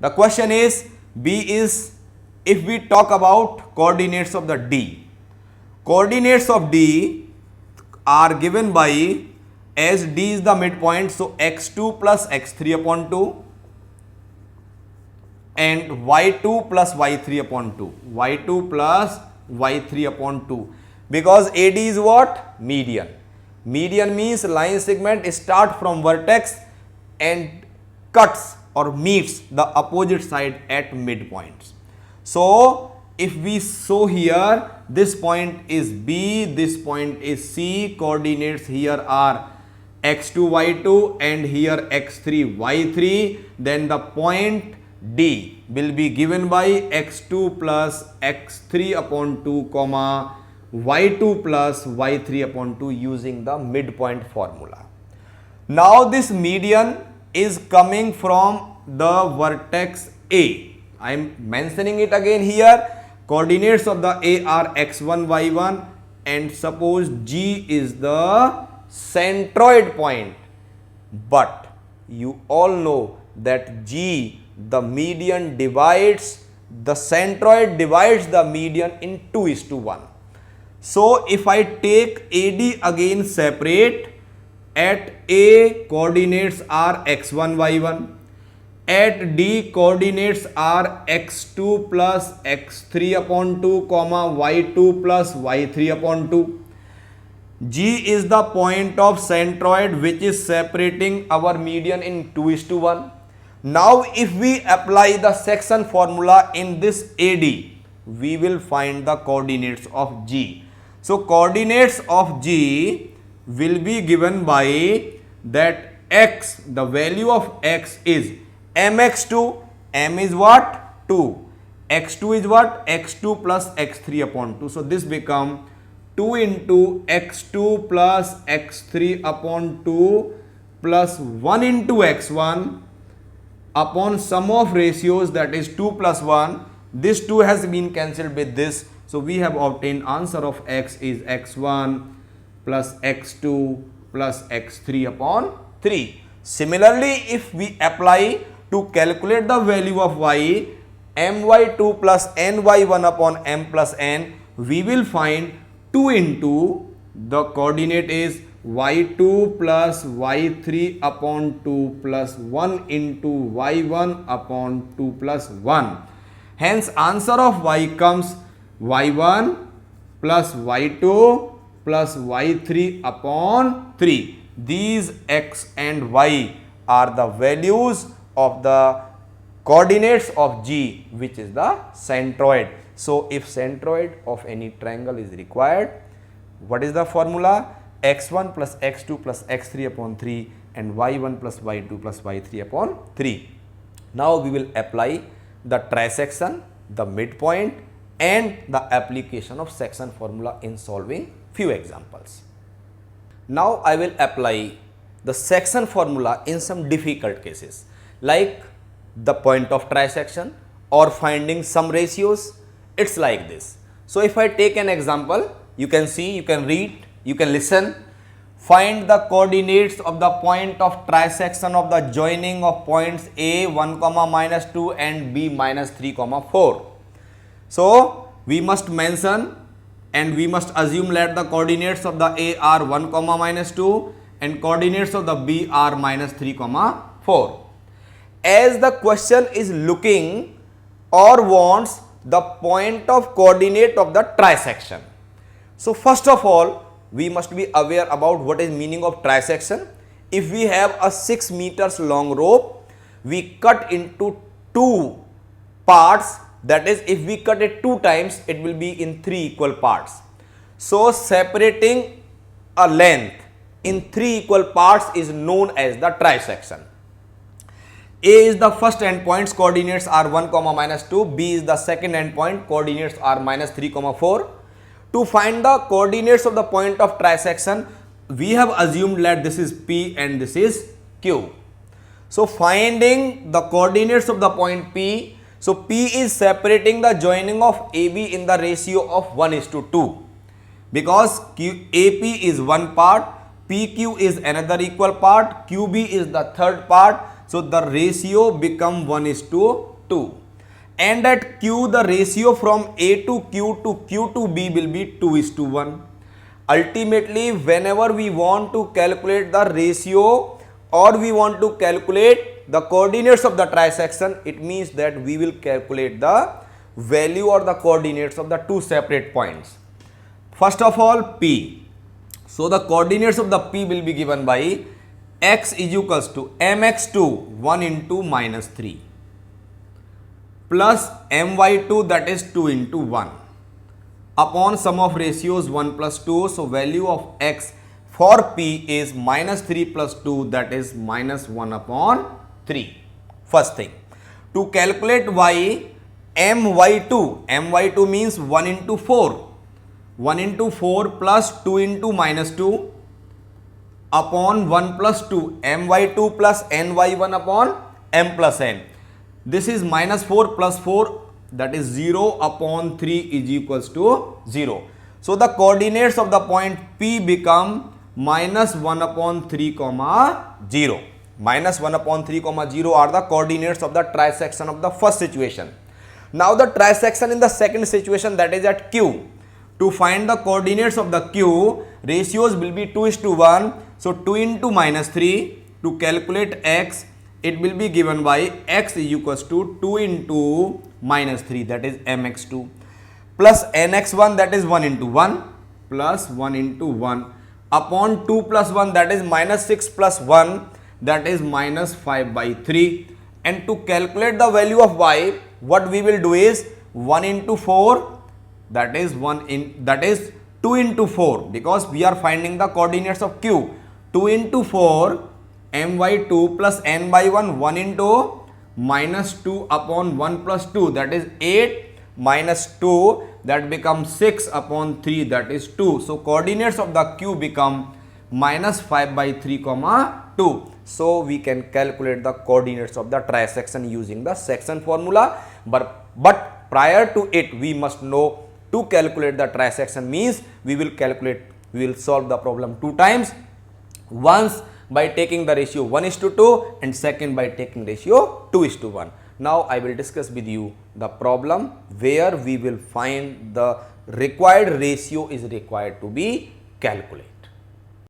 The question is, B is, if we talk about coordinates of the D. Coordinates of D are given by, as D is the midpoint, so x2 plus x3 upon 2 and y2 plus y3 upon 2. y2 plus y3 upon 2. Because AD is what? Median. Median means line segment start from vertex and cuts or meets the opposite side at midpoints. So if we show here, this point is B, this point is C, coordinates here are x2 y2 and here x3 y3, then the point D will be given by x2 plus x3 upon 2 comma y2 plus y3 upon 2 using the midpoint formula. Now this median is coming from the vertex A. I am mentioning it again here. Coordinates of the A are x1, y1, and suppose G is the centroid point. But you all know that G, the median divides, the centroid divides the median in 2:1. So if I take AD again separate, at A coordinates are x1, y1. At D coordinates are x2 plus x3 upon 2 comma y2 plus y3 upon 2. G is the point of centroid which is separating our median in 2:1. Now if we apply the section formula in this AD, we will find the coordinates of G. So coordinates of G will be given by that x, the value of x is mx2, m is what? 2. x2 is what? x2 plus x3 upon 2. So this become 2 into x2 plus x3 upon 2 plus 1 into x1 upon sum of ratios, that is 2 plus 1. This 2 has been cancelled with this. So we have obtained answer of x is x1 plus x2 plus x3 upon 3. Similarly, if we apply to calculate the value of y, my2 plus ny1 upon m plus n, we will find 2 into the coordinate is y2 plus y3 upon 2 plus 1 into y1 upon 2 plus 1. Hence answer of y comes y1 plus y2 plus y3 upon 3. These x and y are the values of the coordinates of G, which is the centroid. So if centroid of any triangle is required, what is the formula? x1 plus x2 plus x3 upon 3 and y1 plus y2 plus y3 upon 3. Now we will apply the trisection, the midpoint, and the application of section formula in solving few examples. Now I will apply the section formula in some difficult cases like the point of trisection or finding some ratios. It's like this. So if I take an example, you can see, you can read, you can listen. Find the coordinates of the point of trisection of the joining of points A 1 comma minus 2 and B minus 3 comma 4. So we must mention and we must assume that the coordinates of the A are 1 comma minus 2 and coordinates of the B are minus 3 comma 4. As the question is looking or wants the point of coordinate of the trisection. So first of all, we must be aware about what is meaning of trisection. If we have a 6 meters long rope, we cut into 2 parts. That is, if we cut it 2 times, it will be in 3 equal parts. So separating a length in 3 equal parts is known as the trisection. A is the first endpoint, coordinates are 1 comma minus 2. B is the second endpoint, coordinates are minus 3 comma 4. To find the coordinates of the point of trisection, we have assumed that this is P and this is Q. So finding the coordinates of the point P, so P is separating the joining of AB in the ratio of 1:2. Because AP is one part, PQ is another equal part, QB is the third part. So the ratio become 1:2. 2. And at Q, the ratio from A to Q to B will be 2:1. Ultimately, whenever we want to calculate the ratio or we want to calculate the coordinates of the trisection, it means that we will calculate the value or the coordinates of the two separate points. First of all, P. So the coordinates of the P will be given by x is equals to mx2 1 into minus 3 plus my2 that is 2 into 1 upon sum of ratios 1 plus 2. So value of x for P is minus 3 plus 2 that is minus 1 upon 3. First thing. To calculate y, my2 means 1 into 4. 1 into 4 plus 2 into minus 2 upon 1 plus 2, my2 plus ny1 upon m plus n. This is minus 4 plus 4 that is 0 upon 3 is equals to 0. So the coordinates of the point P become minus 1 upon 3 comma 0. Minus 1 upon 3 comma 0 are the coordinates of the trisection of the first situation. Now the trisection in the second situation, that is at Q. To find the coordinates of the Q, ratios will be 2:1. So 2 into minus 3. To calculate x, it will be given by x is equals to 2 into minus 3 that is mx2 plus nx1 that is 1 into 1 plus 1 into 1 upon 2 plus 1 that is minus 6 plus 1 that is minus 5 by 3. And to calculate the value of y, what we will do is 1 into 4 that is 2 into 4, because we are finding the coordinates of Q. 2 into 4 my2 plus n by 1, 1 into minus 2 upon 1 plus 2 that is 8 minus 2 that becomes 6 upon 3 that is 2. So coordinates of the Q become minus 5 by 3 comma 2. So we can calculate the coordinates of the trisection using the section formula, but prior to it we must know to calculate the trisection means we will solve the problem two times. Once by taking the ratio 1:2 and second by taking ratio 2:1. Now I will discuss with you the problem where we will find the required ratio is required to be calculated.